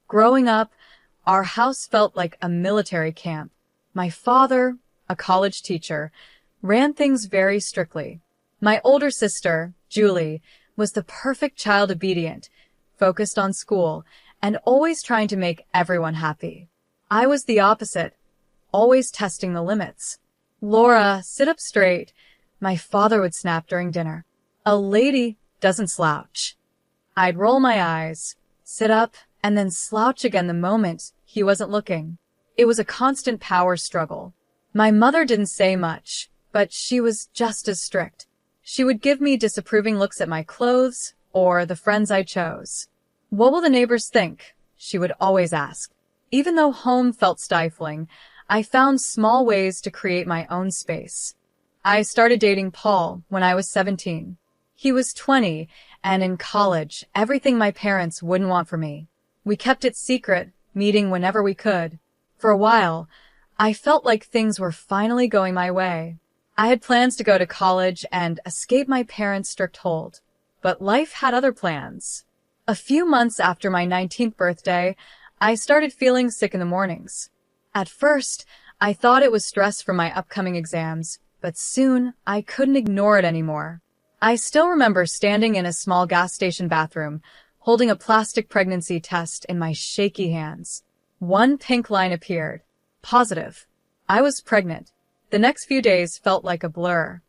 Growing up, our house felt like a military camp. My father, a college teacher, ran things very strictly. My older sister, Julie, was the perfect child, obedient, focused on school, and always trying to make everyone happy. I was the opposite, always testing the limits. "Laura, sit up straight," my father would snap during dinner. "A lady doesn't slouch." I'd roll my eyes, sit up, and then slouch again the moment he wasn't looking. It was a constant power struggle. My mother didn't say much, but she was just as strict. She would give me disapproving looks at my clothes or the friends I chose. "What will the neighbors think?" she would always ask. Even though home felt stifling, I found small ways to create my own space. I started dating Paul when I was 17. He was 20, and in college, everything my parents wouldn't want for me. We kept it secret, meeting whenever we could. For a while, I felt like things were finally going my way. I had plans to go to college and escape my parents' strict hold. But life had other plans. A few months after my 19th birthday, I started feeling sick in the mornings. At first, I thought it was stress from my upcoming exams, but soon I couldn't ignore it anymore. I still remember standing in a small gas station bathroom, holding a plastic pregnancy test in my shaky hands. One pink line appeared. Positive. I was pregnant. The next few days felt like a blur.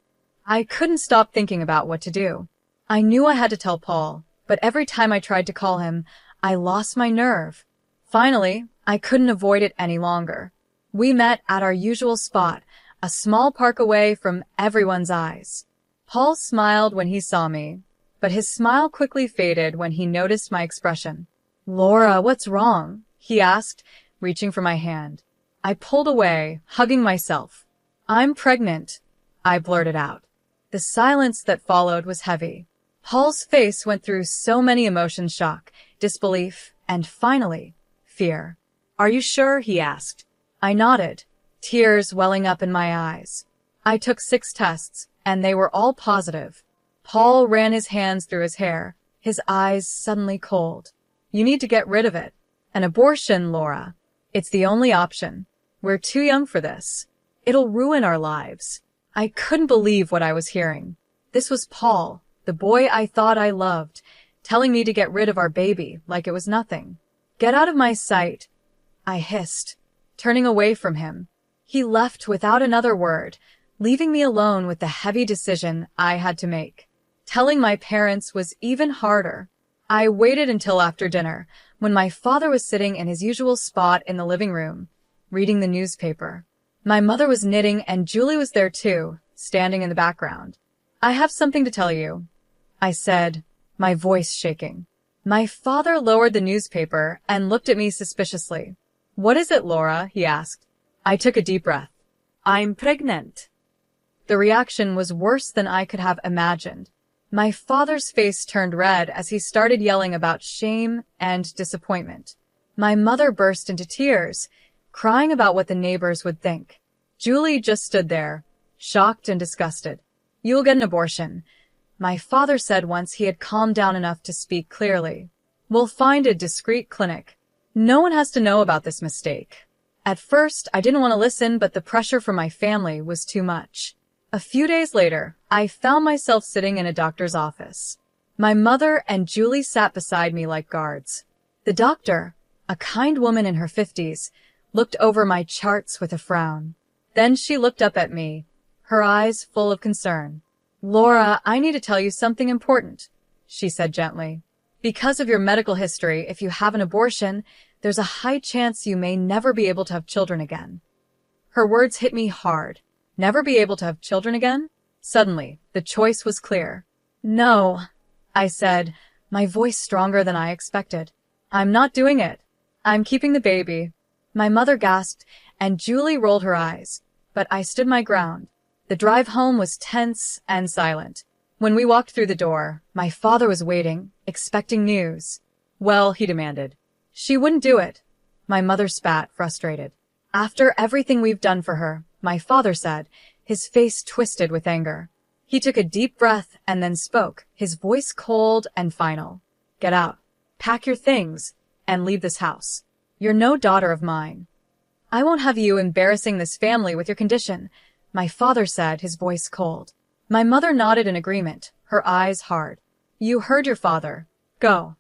I couldn't stop thinking about what to do. I knew I had to tell Paul, but every time I tried to call him, I lost my nerve. Finally, I couldn't avoid it any longer. We met at our usual spot, a small park away from everyone's eyes. Paul smiled when he saw me, but his smile quickly faded when he noticed my expression. "Laura, what's wrong?" he asked, reaching for my hand. I pulled away, hugging myself. "I'm pregnant," I blurted out. The silence that followed was heavy. Paul's face went through so many emotions: shock, disbelief, and finally, fear. "Are you sure?" he asked. I nodded, tears welling up in my eyes. I took 6 tests, and they were all positive. Paul ran his hands through his hair, his eyes suddenly cold. "You need to get rid of it. An abortion, Laura. It's the only option. We're too young for this. It'll ruin our lives." I couldn't believe what I was hearing. This was Paul, the boy I thought I loved, telling me to get rid of our baby like it was nothing. "Get out of my sight," I hissed, turning away from him. He left without another word, leaving me alone with the heavy decision I had to make. Telling my parents was even harder. I waited until after dinner, when my father was sitting in his usual spot in the living room, reading the newspaper. My mother was knitting, and Julie was there too, standing in the background. "I have something to tell you," I said, my voice shaking. My father lowered the newspaper and looked at me suspiciously. "What is it, Laura?" he asked. I took a deep breath. "I'm pregnant." The reaction was worse than I could have imagined. My father's face turned red as he started yelling about shame and disappointment. My mother burst into tears, crying about what the neighbors would think. Julie just stood there, shocked and disgusted. "You'll get an abortion," my father said once he had calmed down enough to speak clearly. "We'll find a discreet clinic. No one has to know about this mistake." At first, I didn't want to listen, but the pressure from my family was too much. A few days later, I found myself sitting in a doctor's office. My mother and Julie sat beside me like guards. The doctor, a kind woman in her 50s, looked over my charts with a frown. Then she looked up at me, her eyes full of concern. "Laura, I need to tell you something important," she said gently. "Because of your medical history, if you have an abortion, there's a high chance you may never be able to have children again." Her words hit me hard. Never be able to have children again? Suddenly, the choice was clear. "No," I said, my voice stronger than I expected. "I'm not doing it. I'm keeping the baby." My mother gasped, and Julie rolled her eyes, but I stood my ground. The drive home was tense and silent. When we walked through the door, my father was waiting, expecting news. "Well," he demanded. "She wouldn't do it." My mother spat, frustrated. "After everything we've done for her," my father said, his face twisted with anger. He took a deep breath and then spoke, his voice cold and final. "Get out. Pack your things. and leave this house. You're no daughter of mine. I won't have you embarrassing this family with your condition, my father said, his voice cold. My mother nodded in agreement, her eyes hard. You heard your father. Go.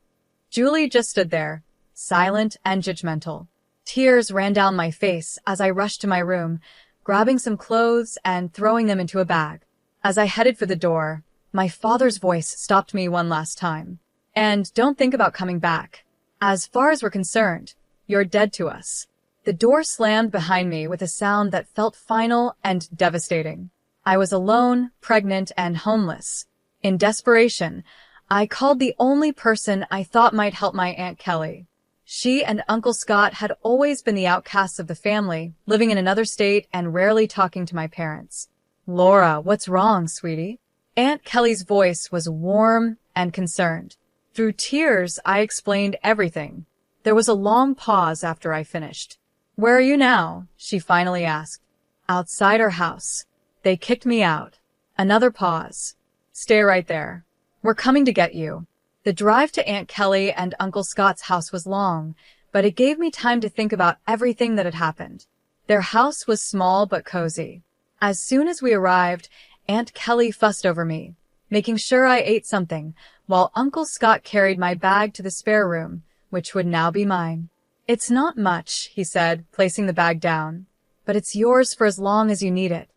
Julie just stood there, silent and judgmental. Tears ran down my face as I rushed to my room, grabbing some clothes and throwing them into a bag. As I headed for the door, my father's voice stopped me one last time. And don't think about coming back. As far as we're concerned, you're dead to us. The door slammed behind me with a sound that felt final and devastating. I was alone, pregnant, and homeless. In desperation, I called the only person I thought might help my Aunt Kelly. She and Uncle Scott had always been the outcasts of the family, living in another state and rarely talking to my parents. Laura, what's wrong, sweetie? Aunt Kelly's voice was warm and concerned. Through tears, I explained everything. There was a long pause after I finished. Where are you now? She finally asked. Outside our house. They kicked me out. Another pause. Stay right there. We're coming to get you. The drive to Aunt Kelly and Uncle Scott's house was long, but it gave me time to think about everything that had happened. Their house was small but cozy. As soon as we arrived, Aunt Kelly fussed over me, making sure I ate something, while Uncle Scott carried my bag to the spare room, which would now be mine. It's not much, he said, placing the bag down, but it's yours for as long as you need it.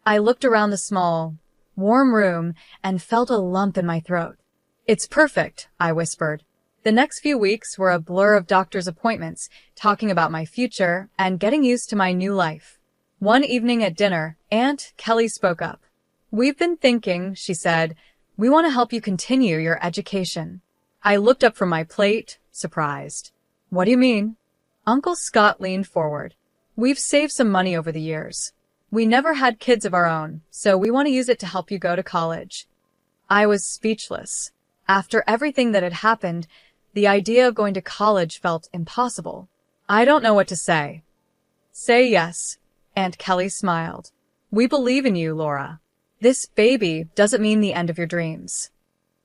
I looked around the small, warm room and felt a lump in my throat. It's perfect, I whispered. The next few weeks were a blur of doctor's appointments, talking about my future and getting used to my new life. One evening at dinner, Aunt Kelly spoke up. We've been thinking, she said, we want to help you continue your education. I looked up from my plate, surprised. What do you mean? Uncle Scott leaned forward. We've saved some money over the years. We never had kids of our own, so we want to use it to help you go to college. I was speechless. After everything that had happened, the idea of going to college felt impossible. I don't know what to say. Say yes, Aunt Kelly smiled. We believe in you, Laura. This baby doesn't mean the end of your dreams.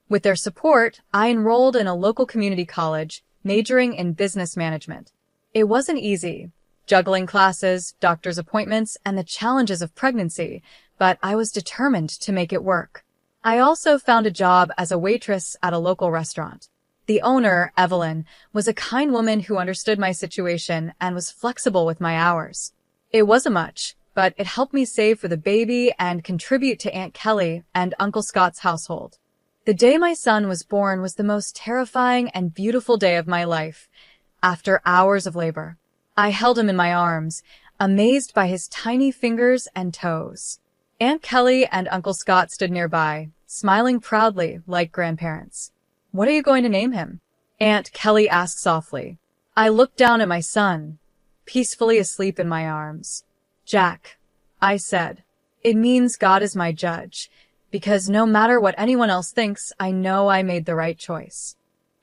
With their support, I enrolled in a local community college, majoring in business management. It wasn't easy, juggling classes, doctor's appointments, and the challenges of pregnancy, but I was determined to make it work. I also found a job as a waitress at a local restaurant. The owner, Evelyn, was a kind woman who understood my situation and was flexible with my hours. It wasn't much, but it helped me save for the baby and contribute to Aunt Kelly and Uncle Scott's household. The day my son was born was the most terrifying and beautiful day of my life. After hours of labor, I held him in my arms, amazed by his tiny fingers and toes. Aunt Kelly and Uncle Scott stood nearby, smiling proudly like grandparents. What are you going to name him? Aunt Kelly asked softly. I looked down at my son, peacefully asleep in my arms. Jack, I said. It means God is my judge, because no matter what anyone else thinks, I know I made the right choice.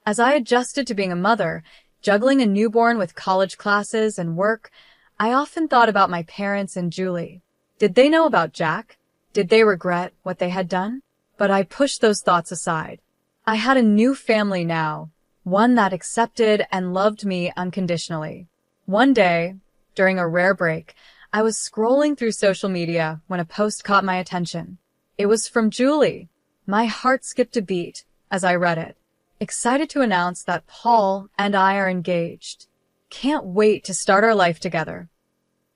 As I adjusted to being a mother, juggling a newborn with college classes and work, I often thought about my parents and Julie. Did they know about Jack? Did they regret what they had done? But I pushed those thoughts aside. I had a new family now, one that accepted and loved me unconditionally. One day, during a rare break, I was scrolling through social media when a post caught my attention. It was from Julie. My heart skipped a beat as I read it, excited to announce that Paul and I are engaged. Can't wait to start our life together.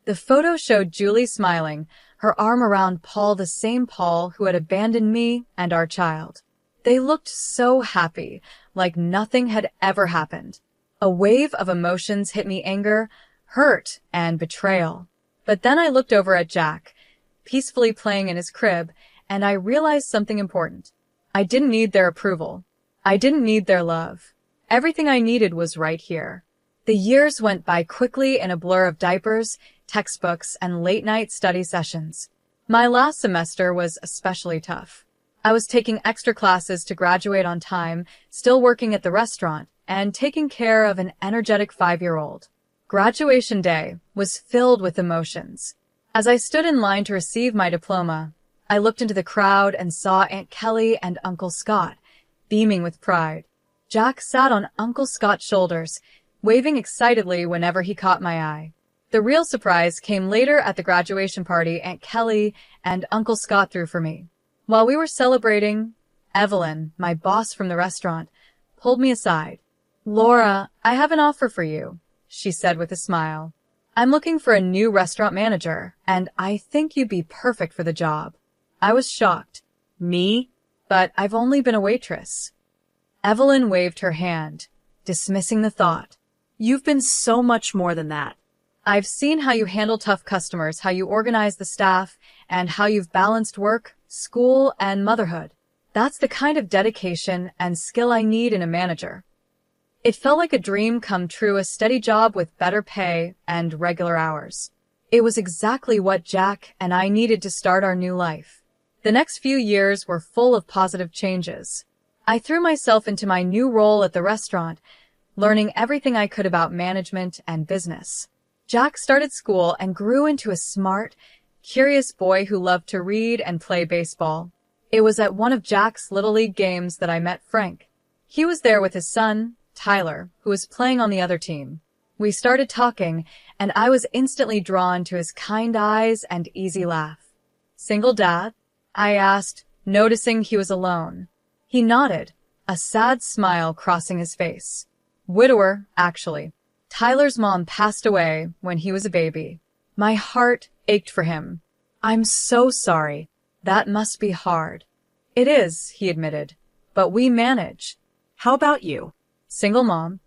The photo showed Julie smiling, her arm around Paul, the same Paul who had abandoned me and our child. They looked so happy, like nothing had ever happened. A wave of emotions hit me: anger, hurt, and betrayal. But then I looked over at Jack, peacefully playing in his crib, and I realized something important. I didn't need their approval. I didn't need their love. Everything I needed was right here. The years went by quickly in a blur of diapers, textbooks, and late-night study sessions. My last semester was especially tough. I was taking extra classes to graduate on time, still working at the restaurant, and taking care of an energetic 5-year-old. Graduation day was filled with emotions. As I stood in line to receive my diploma, I looked into the crowd and saw Aunt Kelly and Uncle Scott, beaming with pride. Jack sat on Uncle Scott's shoulders, waving excitedly whenever he caught my eye. The real surprise came later at the graduation party Aunt Kelly and Uncle Scott threw for me. While we were celebrating, Evelyn, my boss from the restaurant, pulled me aside. "Laura, I have an offer for you," she said with a smile. "I'm looking for a new restaurant manager, and I think you'd be perfect for the job." I was shocked. "Me? But I've only been a waitress." Evelyn waved her hand, dismissing the thought. "You've been so much more than that. I've seen how you handle tough customers, how you organize the staff, and how you've balanced work, school, and motherhood. That's the kind of dedication and skill I need in a manager." It felt like a dream come true, a steady job with better pay and regular hours. It was exactly what Jack and I needed to start our new life. The next few years were full of positive changes. I threw myself into my new role at the restaurant, learning everything I could about management and business. Jack started school and grew into a smart, curious boy who loved to read and play baseball. It was at one of Jack's Little League games that I met Frank. He was there with his son, Tyler, who was playing on the other team. We started talking, and I was instantly drawn to his kind eyes and easy laugh. "Single dad?" I asked, noticing he was alone. He nodded, a sad smile crossing his face. "Widower, actually. Tyler's mom passed away when he was a baby." My heart ached for him. "I'm so sorry. That must be hard." "It is," he admitted, "but we manage." "How about you?" "Single mom."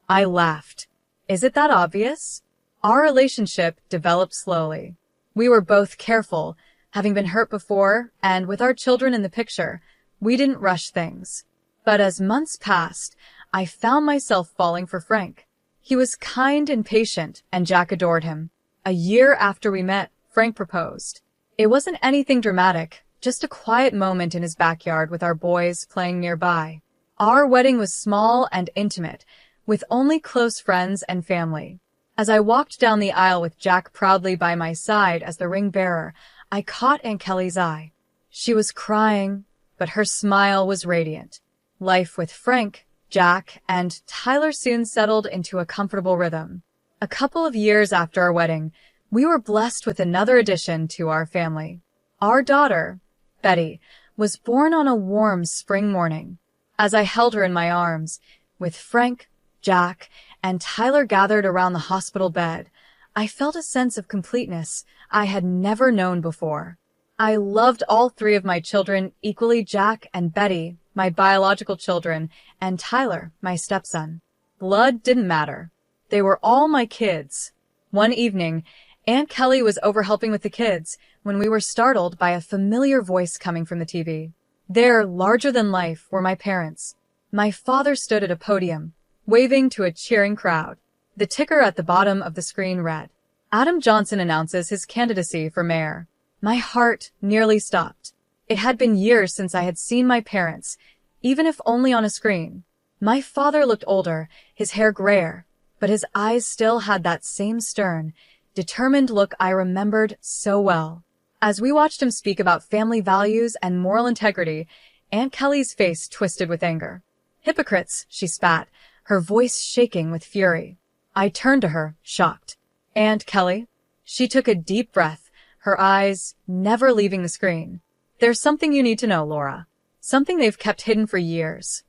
I laughed. Is it that obvious? Our relationship developed slowly. We were both careful, having been hurt before, and with our children in the picture, we didn't rush things. But as months passed, I found myself falling for Frank. He was kind and patient, and Jack adored him. A year after we met, Frank proposed. It wasn't anything dramatic, just a quiet moment in his backyard with our boys playing nearby. Our wedding was small and intimate, with only close friends and family. As I walked down the aisle with Jack proudly by my side as the ring bearer, I caught Aunt Kelly's eye. She was crying, but her smile was radiant. Life with Frank, Jack, and Tyler soon settled into a comfortable rhythm. A couple of years after our wedding, we were blessed with another addition to our family. Our daughter, Betty, was born on a warm spring morning. As I held her in my arms, with Frank, Jack, and Tyler gathered around the hospital bed, I felt a sense of completeness I had never known before. I loved all three of my children equally, Jack and Betty, my biological children, and Tyler, my stepson. Blood didn't matter. They were all my kids. One evening, Aunt Kelly was over helping with the kids when we were startled by a familiar voice coming from the TV. There, larger than life, were my parents. My father stood at a podium, waving to a cheering crowd. The ticker at the bottom of the screen read, "Adam Johnson announces his candidacy for mayor." My heart nearly stopped. It had been years since I had seen my parents, even if only on a screen. My father looked older, his hair grayer, but his eyes still had that same stern, determined look I remembered so well. As we watched him speak about family values and moral integrity, Aunt Kelly's face twisted with anger. "Hypocrites," she spat, her voice shaking with fury. I turned to her, shocked. "Aunt Kelly?" She took a deep breath, her eyes never leaving the screen. "There's something you need to know, Laura. Something they've kept hidden for years."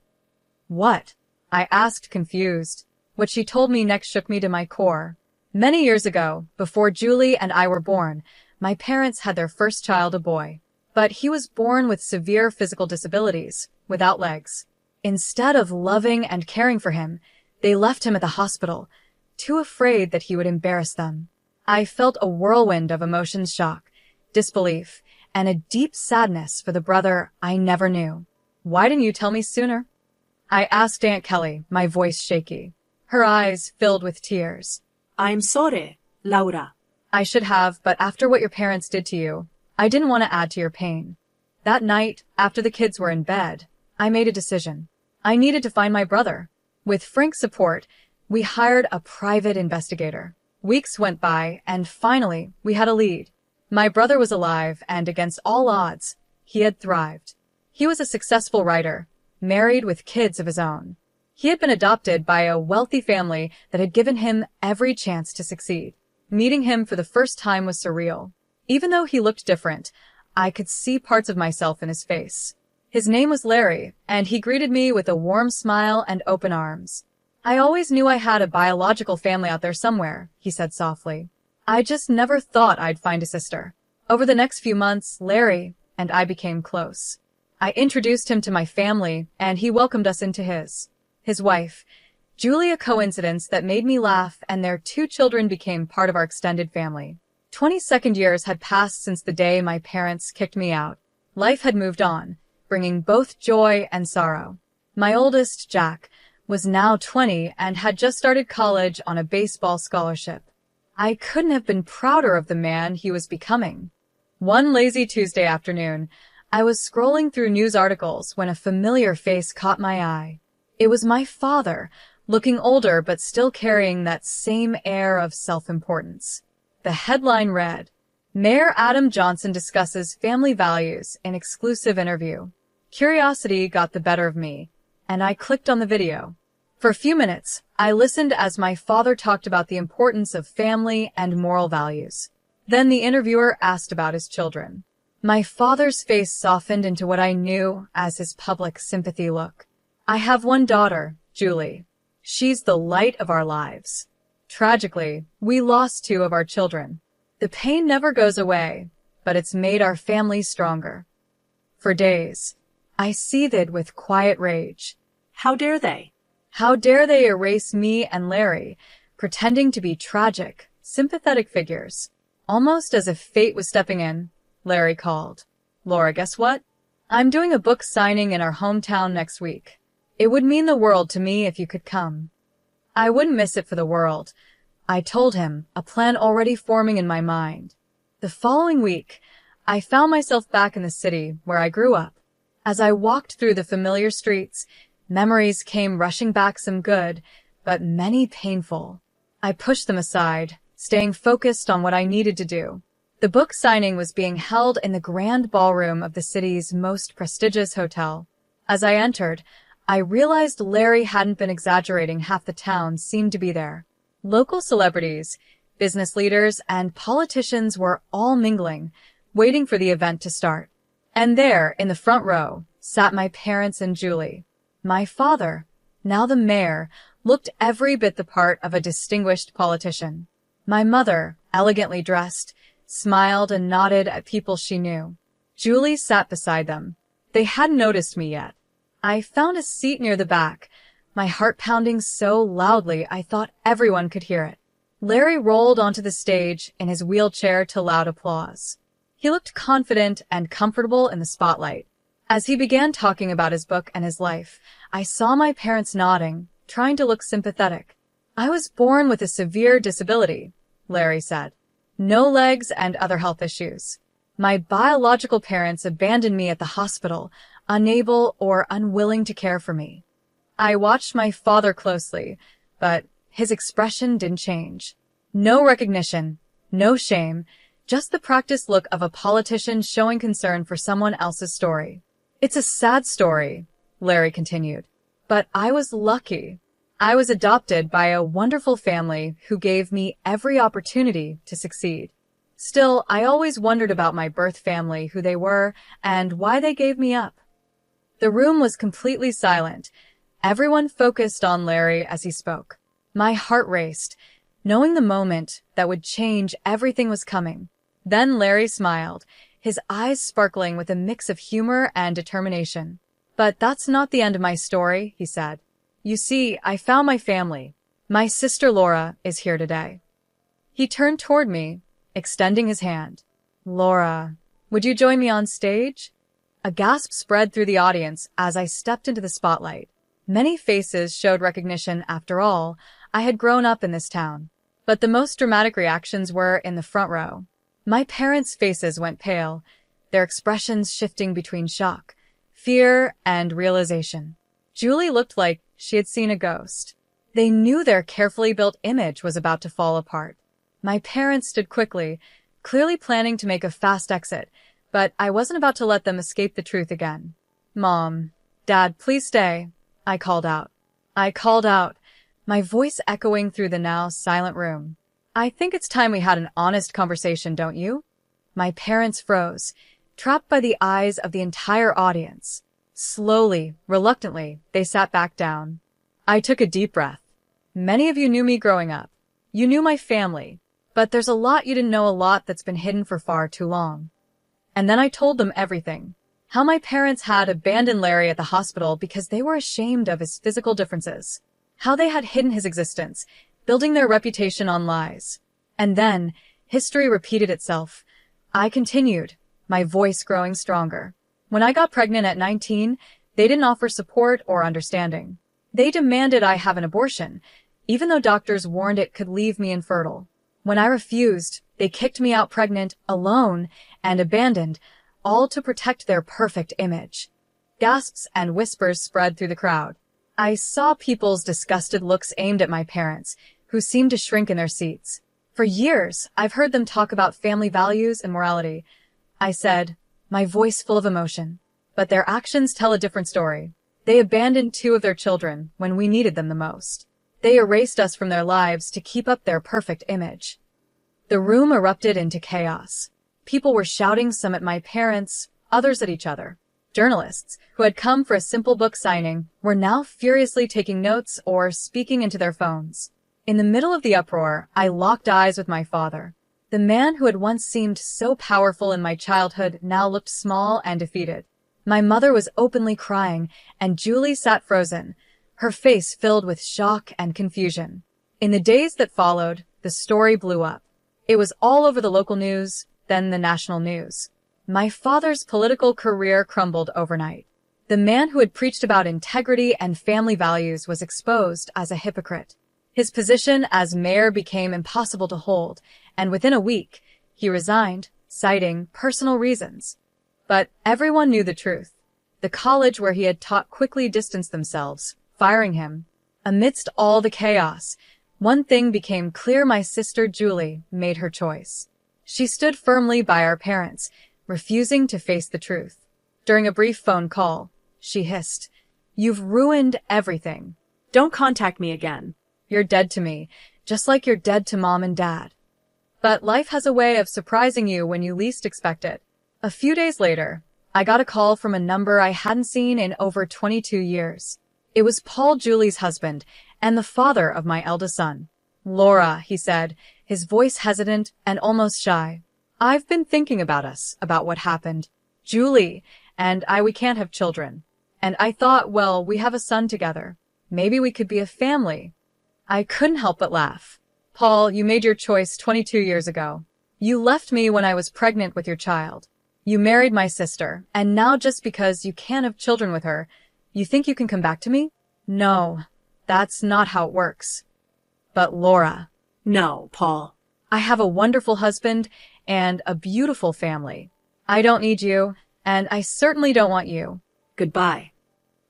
"What?" I asked, confused. What she told me next shook me to my core. Many years ago, before Julie and I were born, my parents had their first child, a boy. But he was born with severe physical disabilities, without legs. Instead of loving and caring for him, they left him at the hospital, too afraid that he would embarrass them. I felt a whirlwind of emotions, shock, disbelief, and a deep sadness for the brother I never knew. "Why didn't you tell me sooner?" I asked Aunt Kelly, my voice shaky. Her eyes filled with tears. "I'm sorry, Laura." "I should have, but after what your parents did to you, I didn't want to add to your pain." That night, after the kids were in bed, I made a decision. I needed to find my brother. With Frank's support, we hired a private investigator. Weeks went by, and finally, we had a lead. My brother was alive, and against all odds, he had thrived. He was a successful writer, married with kids of his own. He had been adopted by a wealthy family that had given him every chance to succeed. Meeting him for the first time was surreal. Even though he looked different, I could see parts of myself in his face. His name was Larry, and he greeted me with a warm smile and open arms. "I always knew I had a biological family out there somewhere," he said softly. "I just never thought I'd find a sister." Over the next few months, Larry and I became close. I introduced him to my family, and he welcomed us into his. His wife, Julie, a coincidence that made me laugh, and their 2 children became part of our extended family. 22nd years had passed since the day my parents kicked me out. Life had moved on, bringing both joy and sorrow. My oldest, Jack, was now 20 and had just started college on a baseball scholarship. I couldn't have been prouder of the man he was becoming. One lazy Tuesday afternoon, I was scrolling through news articles when a familiar face caught my eye. It was my father, looking older but still carrying that same air of self-importance. The headline read, "Mayor Adam Johnson discusses family values in exclusive interview." Curiosity got the better of me, and I clicked on the video. For a few minutes, I listened as my father talked about the importance of family and moral values. Then the interviewer asked about his children. My father's face softened into what I knew as his public sympathy look. "I have one daughter, Julie. She's the light of our lives. Tragically, we lost 2 of our children. The pain never goes away, but it's made our family stronger." For days, I seethed with quiet rage. How dare they? How dare they erase me and Larry, pretending to be tragic, sympathetic figures? Almost as if fate was stepping in, Larry called. "Laura, guess what? I'm doing a book signing in our hometown next week. It would mean the world to me if you could come." I wouldn't miss it for the world, I told him, a plan already forming in my mind. The following week, I found myself back in the city where I grew up. As I walked through the familiar streets, memories came rushing back, some good, but many painful. I pushed them aside, staying focused on what I needed to do. The book signing was being held in the grand ballroom of the city's most prestigious hotel. As I entered, I realized Larry hadn't been exaggerating. Half the town seemed to be there. Local celebrities, business leaders, and politicians were all mingling, waiting for the event to start. And there, in the front row, sat my parents and Julie. My father, now the mayor, looked every bit the part of a distinguished politician. My mother, elegantly dressed, smiled and nodded at people she knew. Julie sat beside them. They hadn't noticed me yet. I found a seat near the back, my heart pounding so loudly I thought everyone could hear it. Larry rolled onto the stage in his wheelchair to loud applause. He looked confident and comfortable in the spotlight. As he began talking about his book and his life, I saw my parents nodding, trying to look sympathetic. "I was born with a severe disability," Larry said. "No legs and other health issues. My biological parents abandoned me at the hospital, unable or unwilling to care for me." I watched my father closely, but his expression didn't change. No recognition, no shame, just the practiced look of a politician showing concern for someone else's story. "It's a sad story," Larry continued, "but I was lucky. I was adopted by a wonderful family who gave me every opportunity to succeed. Still, I always wondered about my birth family, who they were, and why they gave me up." The room was completely silent. Everyone focused on Larry as he spoke. My heart raced, knowing the moment that would change everything was coming. Then Larry smiled, his eyes sparkling with a mix of humor and determination. "But that's not the end of my story," he said. "You see, I found my family. My sister Laura is here today." He turned toward me, extending his hand. "Laura, would you join me on stage?" A gasp spread through the audience as I stepped into the spotlight. Many faces showed recognition. After all, I had grown up in this town. But the most dramatic reactions were in the front row. My parents' faces went pale, their expressions shifting between shock, fear, and realization. Julie looked like she had seen a ghost. They knew their carefully built image was about to fall apart. My parents stood quickly, clearly planning to make a fast exit, but I wasn't about to let them escape the truth again. "Mom, Dad, please stay," I called out. I called out, my voice echoing through the now silent room. I think it's time we had an honest conversation, don't you? My parents froze, trapped by the eyes of the entire audience. Slowly, reluctantly, they sat back down. I took a deep breath. Many of you knew me growing up. You knew my family. But there's a lot you didn't know, a lot that's been hidden for far too long. And then I told them everything. How my parents had abandoned Larry at the hospital because they were ashamed of his physical differences. How they had hidden his existence, building their reputation on lies. And then, history repeated itself. I continued, my voice growing stronger. When I got pregnant at 19, they didn't offer support or understanding. They demanded I have an abortion, even though doctors warned it could leave me infertile. When I refused, they kicked me out pregnant, alone, and abandoned, all to protect their perfect image. Gasps and whispers spread through the crowd. I saw people's disgusted looks aimed at my parents, who seemed to shrink in their seats. For years, I've heard them talk about family values and morality. I said, my voice full of emotion. But their actions tell a different story. They abandoned 2 of their children when we needed them the most. They erased us from their lives to keep up their perfect image. The room erupted into chaos. People were shouting, some at my parents, others at each other. Journalists, who had come for a simple book signing, were now furiously taking notes or speaking into their phones. In the middle of the uproar, I locked eyes with my father. The man who had once seemed so powerful in my childhood now looked small and defeated. My mother was openly crying, and Julie sat frozen, her face filled with shock and confusion. In the days that followed, the story blew up. It was all over the local news, then the national news. My father's political career crumbled overnight. The man who had preached about integrity and family values was exposed as a hypocrite. His position as mayor became impossible to hold, and within a week, he resigned, citing personal reasons. But everyone knew the truth. The college where he had taught quickly distanced themselves, firing him. Amidst all the chaos, one thing became clear: my sister Julie made her choice. She stood firmly by our parents, refusing to face the truth. During a brief phone call, she hissed, "You've ruined everything. Don't contact me again. You're dead to me, just like you're dead to Mom and Dad." But life has a way of surprising you when you least expect it. A few days later, I got a call from a number I hadn't seen in over 22 years. It was Paul, Julie's husband, and the father of my eldest son. "Laura," he said, his voice hesitant and almost shy. "I've been thinking about us, about what happened. Julie and we can't have children. And I thought, well, we have a son together. Maybe we could be a family." I couldn't help but laugh. "Paul, you made your choice 22 years ago. You left me when I was pregnant with your child. You married my sister, and now just because you can't have children with her, you think you can come back to me? No, that's not how it works." "But Laura." No, Paul. "I have a wonderful husband and a beautiful family. I don't need you, and I certainly don't want you." Goodbye.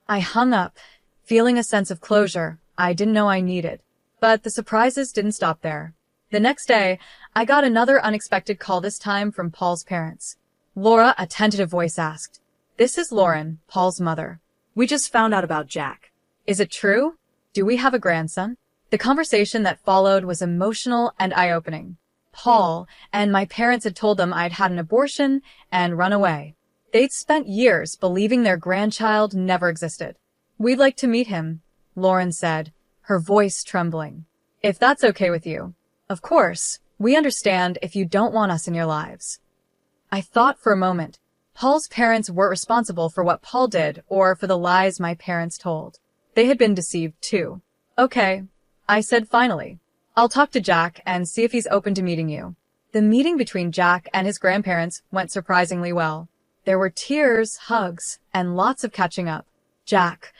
I hung up, feeling a sense of closure I didn't know I needed. But the surprises didn't stop there. The next day, I got another unexpected call, this time from Paul's parents. "Laura," a tentative voice asked. "This is Lauren, Paul's mother. We just found out about Jack." Is it true? Do we have a grandson?" The conversation that followed was emotional and eye-opening. Paul and my parents had told them I'd had an abortion and run away. They'd spent years believing their grandchild never existed. "We'd like to meet him," Lauren said, her voice trembling. "If that's okay with you. Of course, we understand if you don't want us in your lives." I thought for a moment. Paul's parents weren't responsible for what Paul did or for the lies my parents told. They had been deceived too. "Okay," I said finally. "I'll talk to Jack and see if he's open to meeting you." The meeting between Jack and his grandparents went surprisingly well. There were tears, hugs, and lots of catching up. Jack,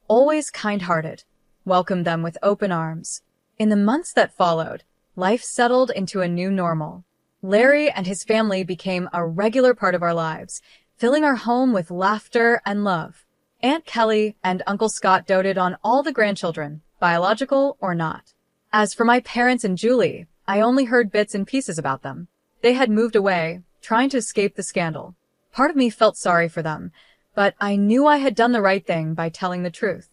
always kind-hearted, welcomed them with open arms. In the months that followed, life settled into a new normal. Larry and his family became a regular part of our lives, filling our home with laughter and love. Aunt Kelly and Uncle Scott doted on all the grandchildren, biological or not. As for my parents and Julie, I only heard bits and pieces about them. They had moved away, trying to escape the scandal. Part of me felt sorry for them, but I knew I had done the right thing by telling the truth.